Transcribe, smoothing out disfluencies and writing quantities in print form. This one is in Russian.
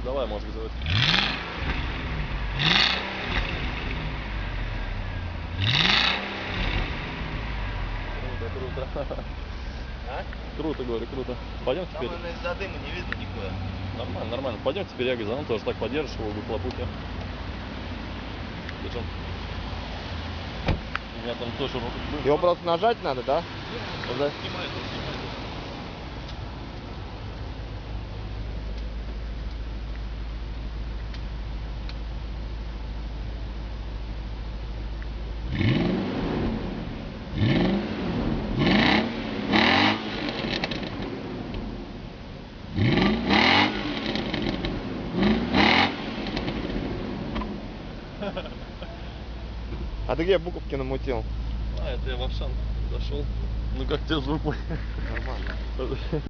Давай мозг заводь. Круто, круто. А? Круто, говорю, круто. Пойдем Там теперь. из-за дыма не видно нихуя. Нормально, нормально. Пойдем теперь я газану, тоже так поддержишь его в хлопуте. Держим. У меня там тоже рука. Его просто нажать надо, да? Да. Снимай, снимай. А ты где буковки намутил? А, это я в Авшан зашел. Ну как тебе звук мой? Нормально.